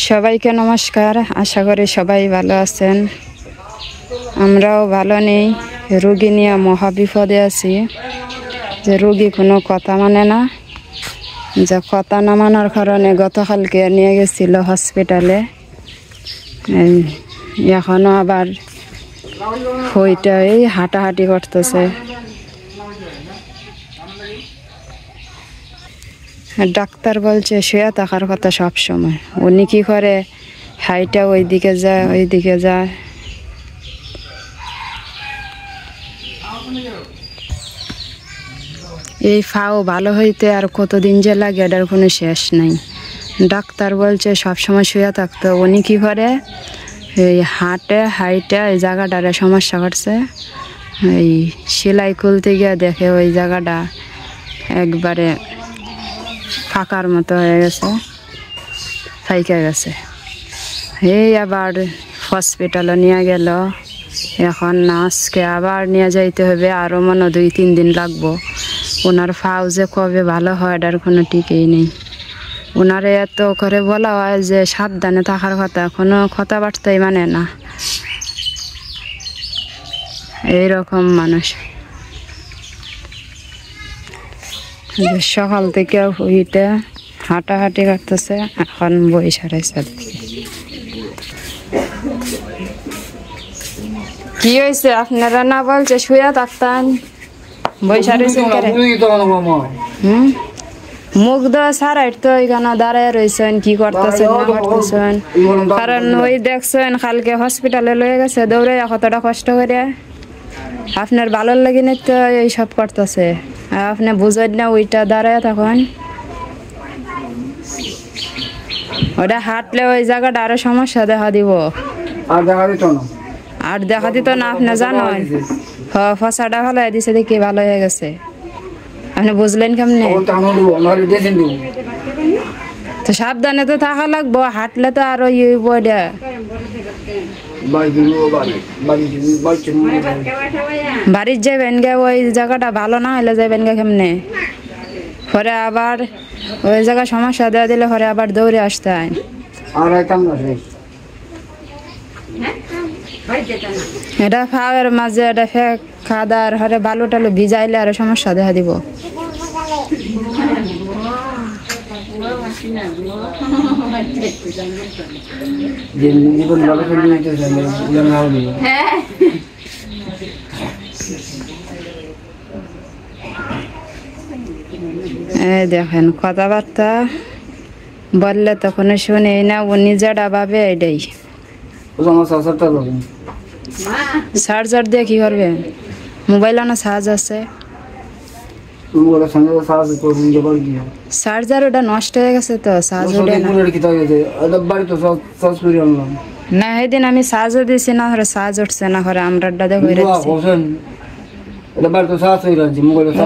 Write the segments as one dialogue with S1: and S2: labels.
S1: সবাইকে নমস্কার, আশা করি সবাই ভালো আছেন। আমরাও ভালো নেই, রোগী নিয়ে মহাবিপদে আছি। যে রোগী কোনো কথা মানে না, যে কথা না মানার কারণে গতকালকে নিয়ে গেছিল হসপিটালে। এখনো আবার হইটাই হাঁটাহাঁটি করতেছে। ডাক্তার বলছে শুয়ে থাকার কথা সব সময়। উনি কি করে, হাইটা ওইদিকে যায় ওইদিকে যায়। এই ফাও ভালো হইতে আর কতদিন যে লাগে এটার কোনো শেষ নাই। ডাক্তার বলছে সবসময় শুয়ে থাকতো, উনি কি করে, এই হাইটে এই জায়গাটারে সমস্যা করছে। এই সেলাই খুলতে গিয়ে দেখে ওই জায়গাটা একবারে ফাঁকার মতো হয়ে গেছে, ফাইকা গেছে। এই আবার হসপিটালে নিয়ে গেল। এখন আজকে আবার নিয়ে যাইতে হবে, আরও মনে 2-3 দিন লাগবো। ওনার ফাও যে কবে ভালো হয় এটার কোনো ঠিকই নেই। ওনারে এত করে বলা হয় যে সাবধানে থাকার কথা, কোনো কথাবার্তাই মানে না। এইরকম মানুষ। সকাল থেকে উইটে হাঁটাহাঁটি করতেছে, এখন বইসা রয়েছে। কি হয়েছে আপনারা না বলছে শুয়ে থাকতেন, বইসা রয়েছেন? মুখ দেওয়া সারাই তো এখানে দাঁড়ায় রয়েছেন, কি করতেছেন না করতেছেন? কারণ ওই দেখছেন কালকে হসপিটালে লয়ে গেছে দৌড়ে, কতটা কষ্ট করে। আপনার ভালো লাগে না তো এইসব করতেছে, আপনি বুঝেন না ওইটা দাঁড়ায় তখন। ওটা হাঁটলে ওই জায়গাটা আরো সমস্যা দেখা দিব। আর দেখা দিত না, আপনি জানেন ফসাটা ভালো হয়ে দিছে, দেখি ভালো হয়ে গেছে। আপনি বুঝলেন কেমনে? তো সাবধানে তো থাকা লাগবো, হাঁটলে তো আরো বইটা। বাড়ির যাবেন গে, ওই জায়গাটা ভালো না হলে যাবেন গে কেমনে? পরে আবার ওই জায়গায় সমস্যা দেওয়া দিলে পরে আবার দৌড়ে আসতে হয়। এটা ফাওয়ার মাঝে এটা খাদার হরে বালু টালু ভিজাইলে আরো সমস্যা দেখা দিব। দেখেন কথাবার্তা বললে তখন শুনে না, উনি যেটা ভাবে এটাই। চার্জার দিয়ে কি করবে? মোবাইল না চার্জ আছে, চার্জার ওটা নষ্ট হয়ে গেছে তো চার্জ ওঠে না। সেদিন আমি চার্জও দিছি না, চার্জ উঠছে না, ঘরে আমরা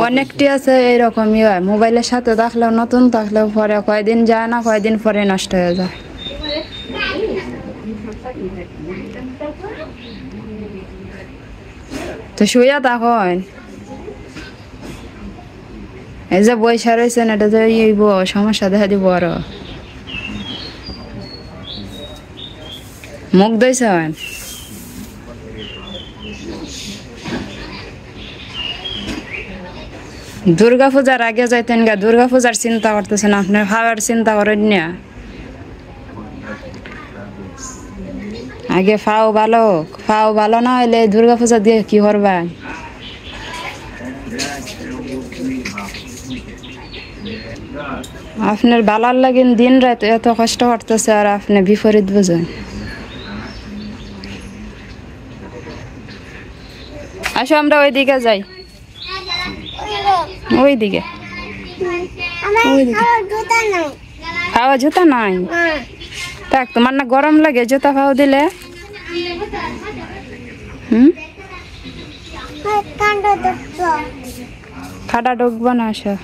S1: অনেকটি আছে এইরকমই হয়। মোবাইলের সাথে থাকলেও নতুন থাকলেও পরে কয়দিন যায় না, কয়দিন পরে নষ্ট হয়ে যায়। তো শুয়ে তখন এই যে বৈশা রয়েছেন, এটা তো সমস্যা দেখা দিব। আরো মুখ দইছেন, দুর্গা পূজার আগে যাইতেন গা, দুর্গা পূজার চিন্তা করতেছেন, আপনার খাওয়ার চিন্তা করেন না। আগে ফাও ভালো না হইলে দুর্গা পূজা দিয়ে কি করবা? আপনার ভালার লাগিন দিন রাত এত কষ্ট করতেছে, আর আপনি বিপরীত বুঝেন। আসো আমরা ওইদিকে যাই, ওইদিকে খাওয়া জুতা নাই। দেখ তোমার না গরম লাগে জুতা খাওয়া দিলে? খাটা ঢুকবো না। আসো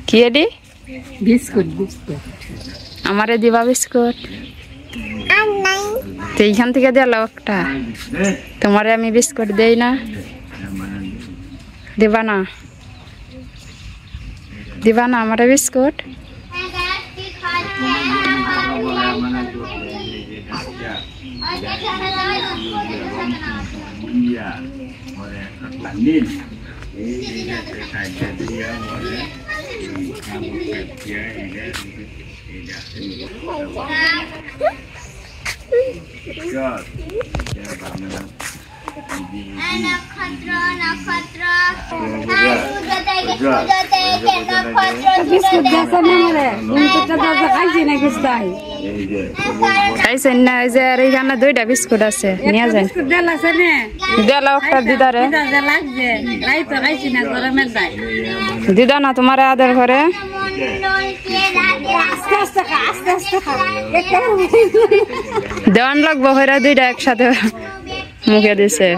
S1: কি এডি? বিস্কুট। আমারে দিবা বিস্কুট? তো এইখান থেকে দিলাও একটা, তোমারে আমি বিস্কুট দেই না, দিবা না? দিবা না আমারে বিস্কুট? খাইছেন না? ওই যে এইখানে 2টা বিস্কুট আছে, নিয়ে যান। দিলাও একটা দিদারে, দিদা না তোমার আদর করে দেওয়ান লাগবো, হইরা 2টা একসাথে মুখে দিছে।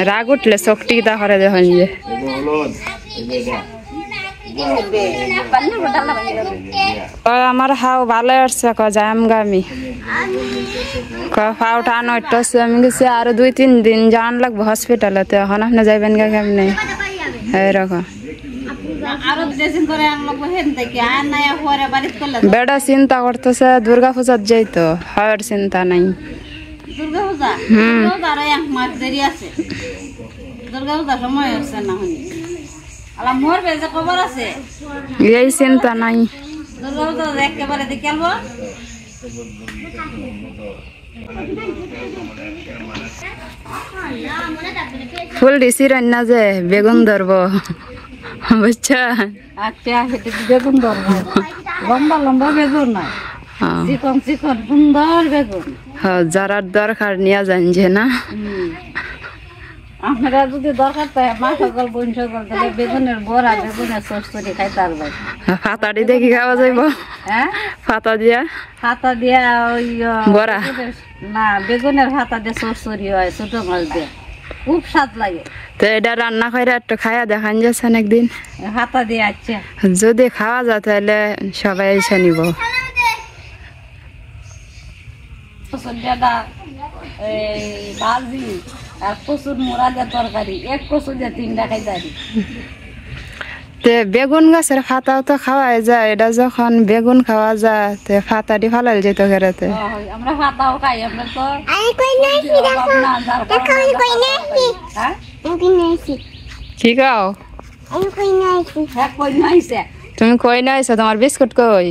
S1: রাগ উঠলে চোখটি দা করে দেখুন যে আমার হাও ভালো আসছে, যাম গামি ফাউটা আনছে। আমি গেছি আরো 2-3 দিন যান লাগবো হসপিটালেতে, এখন আপনি যাইবেন গা কেমনে? এরকম বেড়া চিন্তা করতেছে দুর্গা পূজার যাইতো, হওয়ার চিন্তা নাই। এই চিন্তা নাই। ফুল দিছি রান্না যে বেগুন ধরবো, বুঝছো? বেগুন ধরবো, লম্বা লম্বা বেগুন না, চিকন চিকন সুন্দর বেগুন। যারা দরকার নিয়ে যান যে না, আমরা যদি দরকার পাই মা সকল বোন সকল তাহলে বেগুনের বড়া, বেগুনের চচ্চড়ি খাইতে পারবে। ফাতাটি দেখি খাওয়া যাইব? হ্যাঁ, ফাতা দিয়া ওই বড়া না, বেগুনের ফাতা দিয়ে চচ্চড়ি হয় ছোট মাছ দিয়ে, খুব স্বাদ লাগে। তো এটা রান্না করে একটু খাইয়া দেখান যাচ্ছেন একদিন, ফাতা দিয়ে। আচ্ছা, যদি খাওয়া যায় তাহলে সবাই এসে নিব। ভাজি আর কচুর মোড়া দিয়ে তরকারি, এক কচু দিয়ে 3টা খাইতারি। বেগুন গাছের ফাতাও তো খাওয়া যায়, এটা যখন বেগুন খাওয়া যায় ফাতাটি ফালাল যেত ঘরেতে। আমরা ফাতাও খাই, আমরা তো কি খাও? তুমি কই না আইছো? তোমার বিস্কুট কই?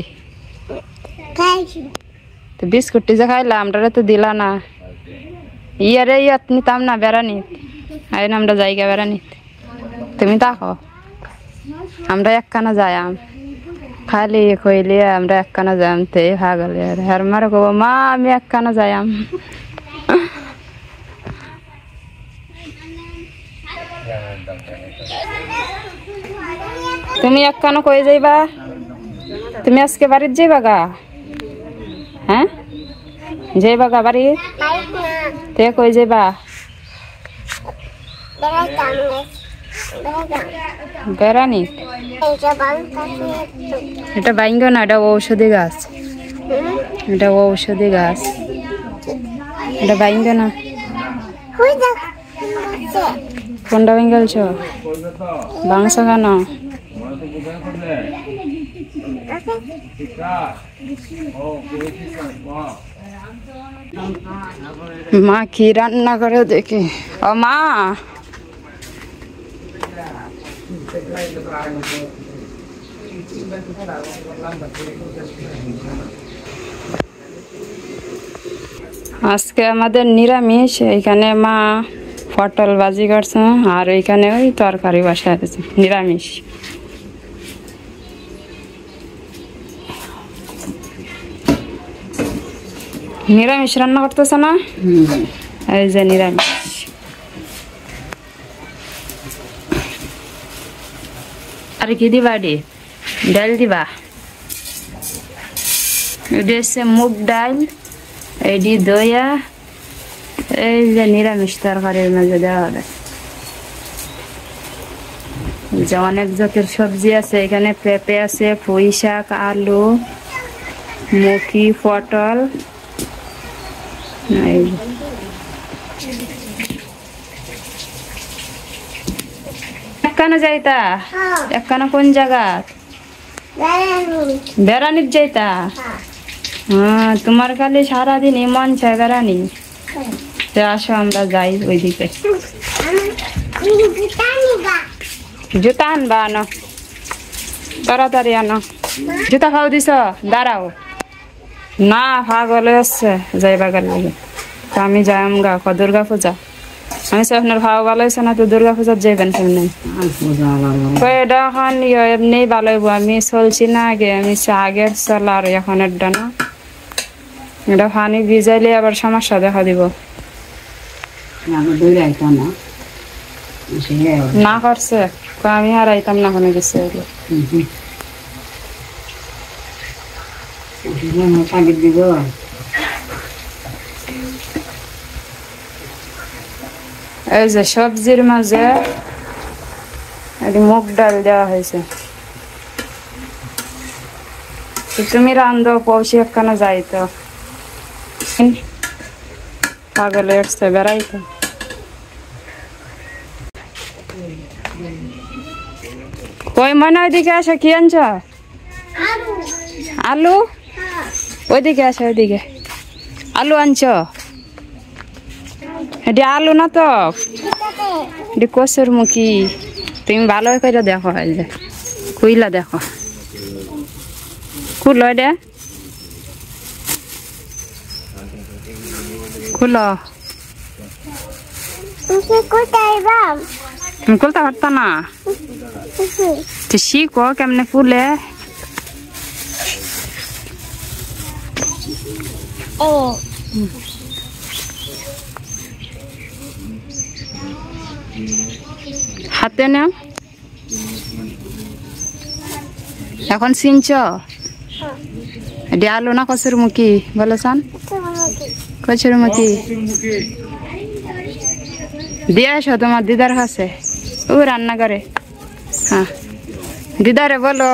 S1: বিস্কুটটি যে খাইলা আমরা তো দিলা না। ইয়ারে ইয়াত নিতাম না বেড়ানি, আইন আমরা জায়গা বেড়ানি, তুমি তাকো। আমরা একখানা যাইম, খালি কইলে আমরা একখানা যাইম, তে ভাগলে আর মারে কব মা আমি একখানা যাইম। তুমি একখানা কই যাইবা? তুমি আজকে বাড়ির যাইবা গা? হ্যাঁ, যাইবা গা বাড়ি? তে কই যাইবা? বেড়ানি? এটা বাইঙ্গ না, এটা ঔষধি গাছ, এটা ঔষধি গাছ, এটা বাইঙ্গ না। কোনটা বেঙ্গলছ? বাংশ কেন? মা কি রান্না করে দেখি। ও মা, আজকে আমাদের নিরামিষ। এইখানে মা পটল ভাজি করছে আর এইখানে ওই তরকারি বসায় আছে, নিরামিষ। নিরামিষ রান্না করতেছে না? এই যে নিরামিষ। আর কি দিবা? ডাল দিবা? এটা হচ্ছে মুগ ডাল, এটি দইয়া, এই যে নিরামিষ তরকারির মাঝে দেওয়া হবে। যে অনেক জাতের সবজি আছে এখানে, পেঁপে আছে, পুঁই শাক, আলু, মুখি, পটল। এই একখানা যাইতা, একখানা কোন জায়গা বেড়ানির যাইতা? হ্যাঁ, তোমার খালি সারাদিন মন চায় বেড়ানি। আসো আমরা যাই ওইদিকে। জুতা আনবা, আনো তাড়াতাড়ি আনো। জুতা খাও দিছ? দাঁড়াও না, পাগল হচ্ছে যাইবার লাগে। তো আমি যাই গা দুর্গা পূজা। আমি আপনার খাওয়া ভালো হয়েছে না, তো দুর্গা পূজার যাইবেন কেমনি? এটা এখন এমনি ভালো হইব। আমি চলছি না আগে, আমি আগের চল আর এখন এটা না, এটা পানি ভিজাইলে আবার সমস্যা দেখা দিব। না করছে আমি হারাইতাম না কোনো কিছু। এই যে সবজির মাঝে মুগ ডাল দেওয়া হয়েছে। তুমি রান্ধো, পৌষি একখানা যাইতো, পাগলে এসছে বেড়াইতো। কই মনে ওইদিকে আসো, কি আনছ? আলু? ওইদিকে আসো, ওইদিকে আলু আনছ? এটা আলু না তো, এটা কচুর মুখি। তুমি ভালো করে দেখো, এই যে কুইলা দেখো, খুলো এটা, খুলো। তুমি খুলতে পারত না? শিখো কেমনে খুলে। হাতে নাও। এখন চিনছ এটা আলু না কচুর মুখি? বলো চান, কচুর মুখি দিয়ে আসো তোমার দিদার কাছে, ও রান্না করে। হ্যাঁ, দিদারে বলো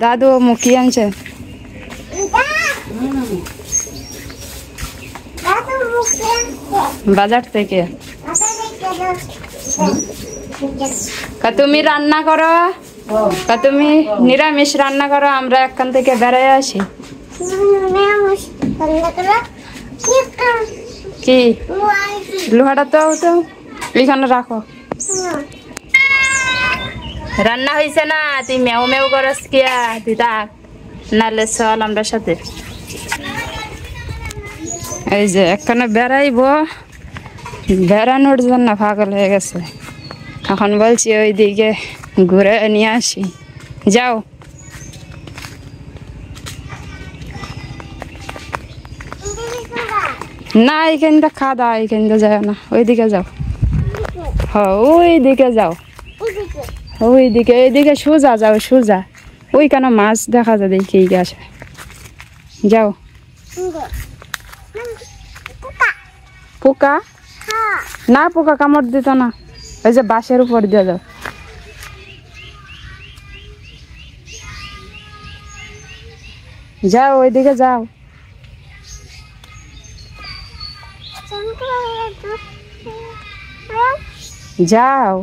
S1: দাদু মুখি আনছে বাজার থেকে। তুমি রান্না করো, তুমি নিরামিষ রান্না করো, আমরা এখান থেকে বেড়াই আসি। কি লোহাটা তো এখানে রাখো। রান্না হয়েছে না? তুই মেউ মেউ করস কিয়া দিদা? নালে চল আমরা সাথে। এই যে এখানে বেড়াইবো, বেড়ানোর জন্য পাগল হয়ে গেছে। এখন বলছি ওইদিকে ঘুরে নিয়ে আসি, যাও। না এইখানটা খাদা, এইখানটা যায় না, ওইদিকে যাও। হ্যাঁ ওইদিকে যাও, ওইদিকে, এইদিকে সোজা যাও, সোজা। ওই কেন মাছ দেখা যায় দেখি গেছে, যাও। পোকা না, পোকা কামড় দিত না, ওই যে বাঁশের উপর দিয়ে যাও। যাও ওইদিকে যাও, যাও।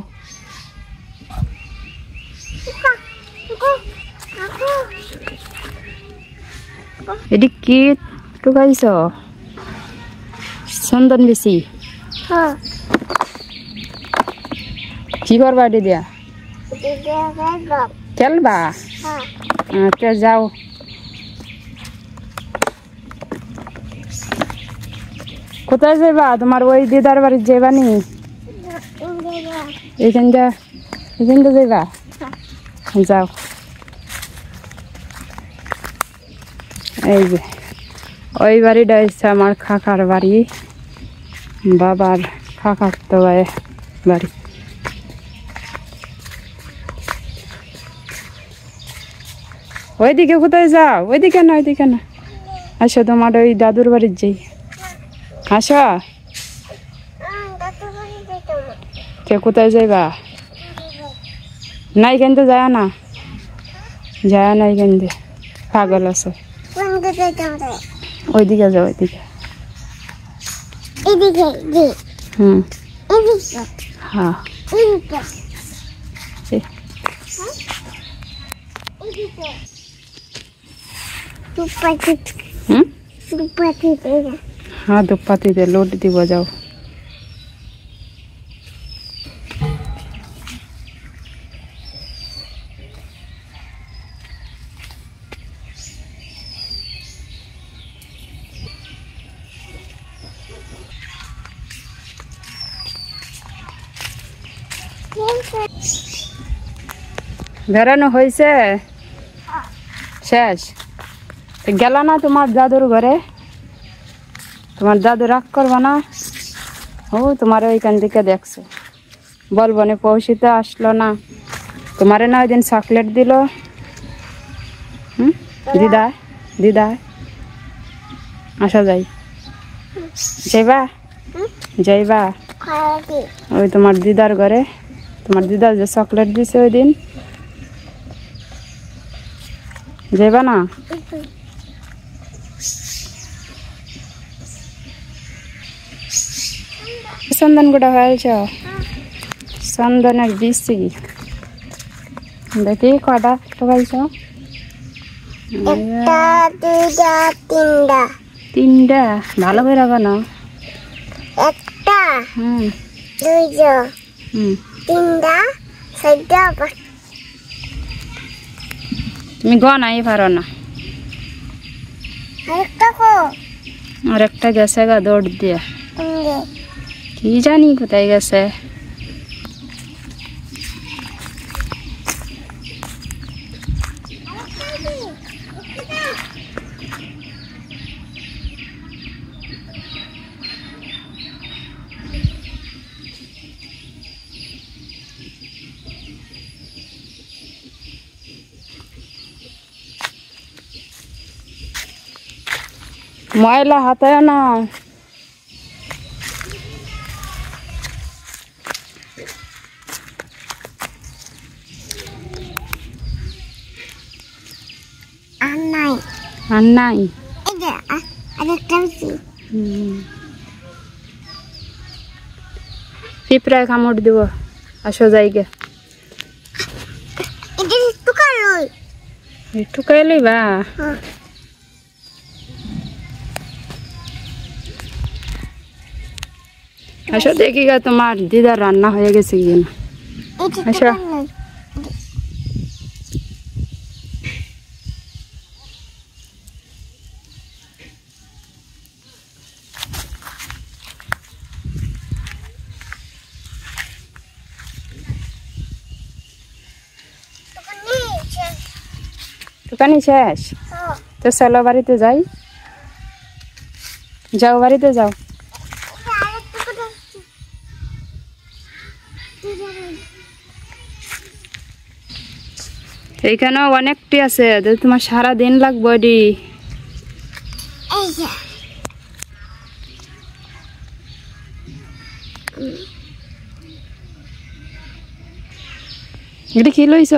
S1: এটি কি টুকাইছ? চন্দন বেশি কি করবা এটি দিয়া? খেলবা? আচ্ছা যাও। কোথায় যাইবা? তোমার ওই দিদার বাড়ি যাইবা নি? এইখানটা যাইবা? যাও। এই যে ওই বাড়িটা হচ্ছে আমার কাকার বাড়ি, বাবার কাকার তো বাড়ি। ওইদিকে কোথায় যাও? ওইদিকে না, ওইদিকে না, আসো তোমার ওই দাদুর বাড়ির যাই, আসো। কে কোথায় যাইবা? নাই কিন্তু যায় না নাই কিন্তু পাগল আছে ওইদিকে যাও ওইদিকে হুম হ্যাঁ हाँ दुपाती दे लोट दी बजाओ বেড়ানো হয়েছে শেষ গেল না তোমার দাদুর ঘরে তোমার দাদু রাগ করবে না ও তোমার ওইখান থেকে দেখছে বলবো না পৌঁছিতে আসলো না তোমারে না ওই দিন চকলেট দিল দিদা দিদা আসা যাই যাইবা যাইবা ওই তোমার দিদার ঘরে তোমার দিদা যে চকলেট দিছে ওই দিন যাইবা না চন্দন গুঁড়া হয়েছ চন্দনের বিচি দেখি কটা টোকাইছ তিনটা ভালো করে রাখো না
S2: একটা দুইটা তিনটা চারটা
S1: তুমি গনাই পারো না আর একটা গেছে গা দৌড় দিয়ে কি জানি কোথায় গেছে ময়লা হাতে না আর নাই পিঁপড়ায় কামড় দিব আসো যাইগে টুকাই লইবা আসো দেখি গা তোমার দিদার রান্না হয়ে গেছে কি না আসো দোকানি শেষ তো চলো বাড়িতে যাই যাও বাড়িতে যাও এইখানে অনেকটি আছে তোমার সারা দিন লাগবে ডি এটা কি লইছ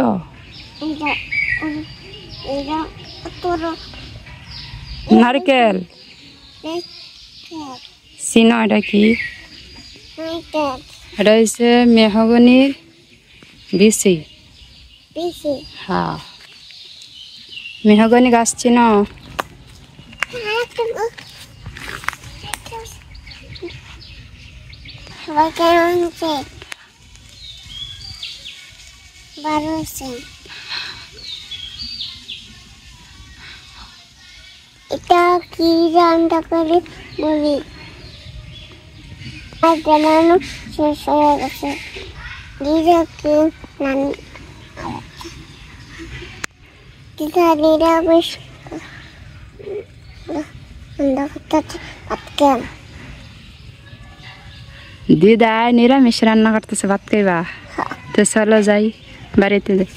S1: নারকেল চিনো এটা কি এটা হচ্ছে মেহগনির বিচি হ্যাঁ মেহগনি গাছ চিনো
S2: এটা কি রান্না করে বলি জানানো শেষ হয়ে গেছে দিদাকে দিদা নিরামিষ
S1: দিদা নিরামিষ রান্না করতেছে ভাত খাইবা তো চলো যাই বাড়িতে যাই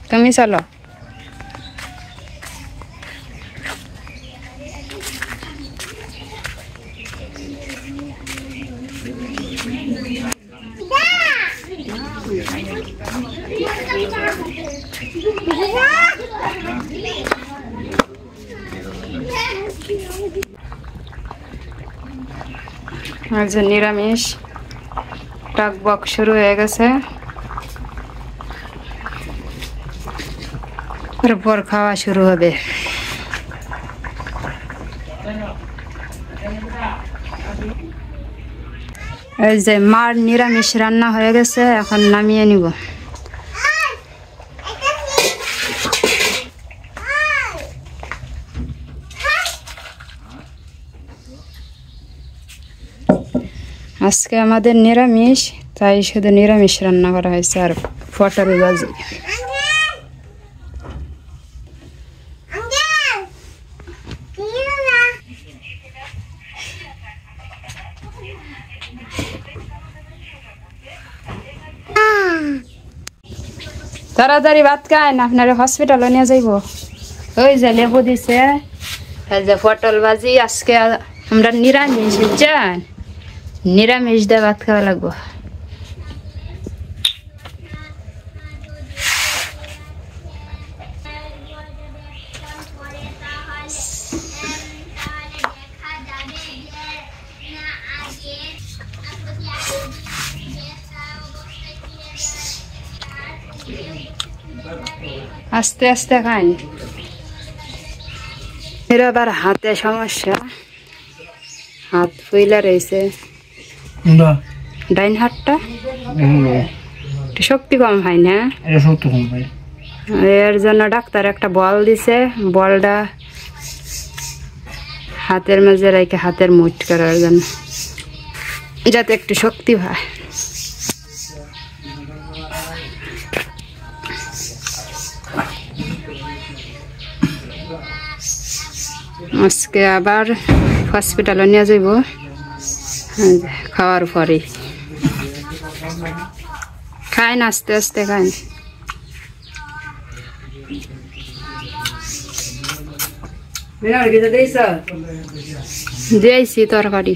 S1: তুমি চলো। আজ নিরামিষ টকবক শুরু হয়ে গেছে, পর খাওয়া শুরু হবে। এই যে মার নিরামিষ রান্না হয়ে গেছে, এখন নামিয়ে নিব। আজকে আমাদের নিরামিষ, তাই শুধু নিরামিষ রান্না করা হয়েছে আর পটল ভাজি। তাড়াতাড়ি ভাত খায় না, আপনার হসপিটালে নিয়ে যাইব। ওই যে লেবু দিছে, এই যে পটল ভাজি। আজকে আমরা নিরামিষ, বুঝছেন? নিরামিষ দিয়ে ভাত খাওয়া লাগবো। আস্তে আস্তে খান। এর আবার হাতে সমস্যা, হাত ফুইলা রয়েছে, ডাইন হাতটা শক্তি কম হয় না, এর জন্য ডাক্তার একটা বল দিছে। বলটা হাতের মাঝে রেখে হাতের মুঠ করার জন্য, যাতে একটু শক্তি হয়। আজকে আবার হসপিটালে নিয়ে যাইব খাওয়ার পরে। খাইন আস্তে আস্তে খাইন। দিয়েছি তরকারি।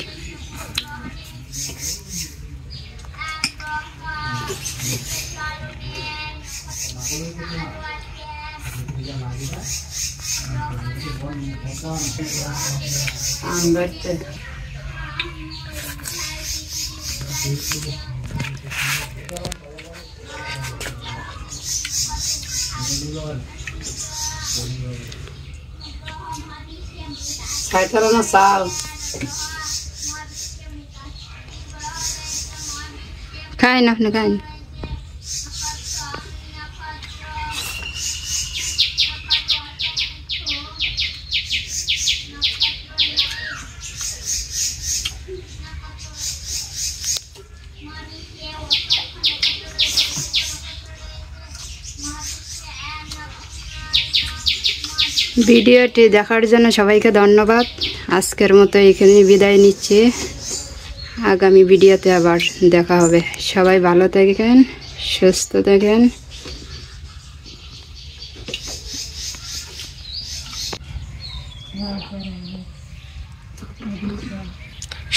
S1: খাইন আপনি খাইন। ভিডিওটি দেখার জন্য সবাইকে ধন্যবাদ। আজকের মতো এখানে বিদায় নিচ্ছি। আগামী ভিডিওতে আবার দেখা হবে। সবাই ভালো থাকেন, সুস্থ থাকেন।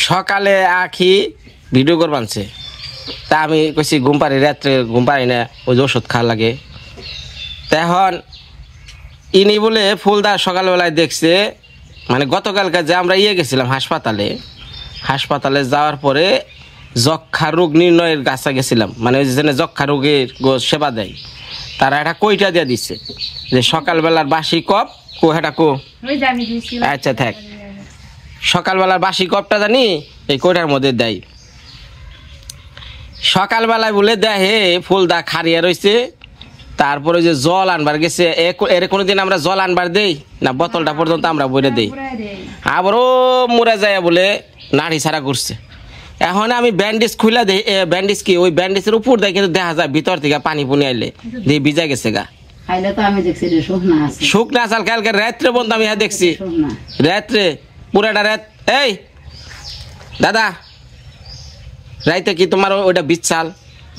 S3: সকালে আখি ভিডিও করবানছে, তা আমি কইছি ঘুম পারি, রাত্রে ঘুম পারি না, ওই যে ওষুধ খাওয়া লাগে। তখন ইনি বলে ফুলদা সকালবেলায় দেখছে, মানে গতকালকে যে আমরা গেছিলাম হাসপাতালে যাওয়ার পরে যক্ষা রোগ নির্ণয়ের কাছে গেছিলাম, মানে ওই যে যক্ষা রোগের সেবা দেয়, তারা একটা কইটা দিয়ে দিচ্ছে যে সকালবেলার বাসি কপ কোহাটা কো। আচ্ছা থাক, সকালবেলার বাসি কপটা জানি এই কইটার মধ্যে দেয়। সকালবেলায় বলে দেখে ফুলদা খারিয়া রয়েছে, তারপরে যে জল আনবার গেছে। এর কোনোদিন আমরা জল আনবার দেই না, বোতলটা পর্যন্ত আমরা বইরে দেই। আবারও মরে যায় বলে নাড়ি ছাড়া করছে। এখন আমি ব্যান্ডেজ খুলে দিই, ব্যান্ডেজ কি ওই ব্যান্ডেজের উপর দেয়, কিন্তু দেখা যায় ভিতর থেকে পানি পুনি আইলে দিয়ে ভিজা গেছে গা। শুকনা চাল কালকে রাত্রে বন্ধু আমি দেখছি, রাত্রে পুরাটা রাত। এই দাদা, রাইতে কি তোমার ওইটা বিচ্ছাল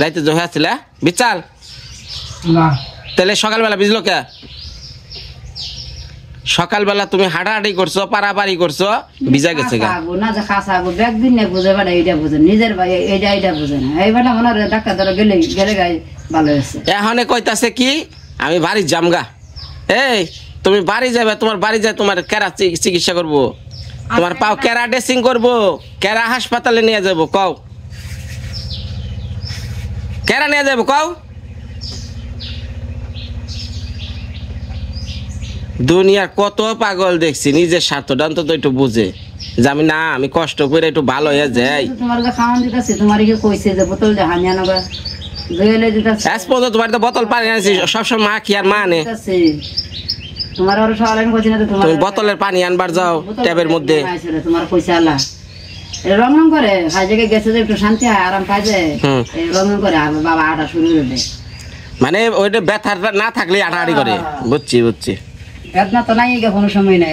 S3: রাইতে জহে আসছিল বিচ্ছাল? তাহলে সকালবেলা ভিজলো কে? সকালবেলা তুমি হাঁটাহাঁটি করছো, পারাপারি করছো, ভিজা গেছে গা।
S1: না যে খাসা আগো ব্যাগ দিন না বুঝে বেটা এইটা বুঝে নিজের ভাই এইটা বুঝে না। এই বেটা মনে হয় ডাক্তার ধরে গেলে গায়ে ভালো হয়েছে।
S3: এখন কইতাছে কি আমি বাড়ি জামগা। এই তুমি বাড়ি যাবে, তোমার বাড়ি যায় তোমার কেরা চিকিৎসা করবো, তোমার পাও কেরা ড্রেসিং করবো, কেরা হাসপাতালে নিয়ে যাবো কও, কেরা নিয়ে যাবো কও? দুনিয়ার কত পাগল দেখছি, নিজের স্বার্থটা অন্তত একটু বুঝে যে আমি কষ্ট করে একটু ভালো হয়ে যাই।
S1: তোমার যে খাওয়ান দিতেছে তোমার কি কইছে যে বোতল যে হানি আনবা ধুয়েলে দিতেছে।
S3: আজ পর্যন্ত তোমার তো বোতল পানি আনছি, সবসময় মা কি আর মা আনে?
S1: তোমার আরো সকালে আমি কইছি না তো তোমার
S3: তুমি বোতলের পানি আনবার যাও ট্যাবের মধ্যে।
S1: তোমার পয়সা আলা রং রং করে হাই জায়গায় গেছে যে একটু শান্তি হয় আরাম পাই যায় রং রং করে আর বাবা আটা শুরু করে দেয়।
S3: মানে ওইটা ব্যথা না থাকলে আটাআটি করে। বুঝছি
S1: বেদনা তো নাই কোনো সময় নাই।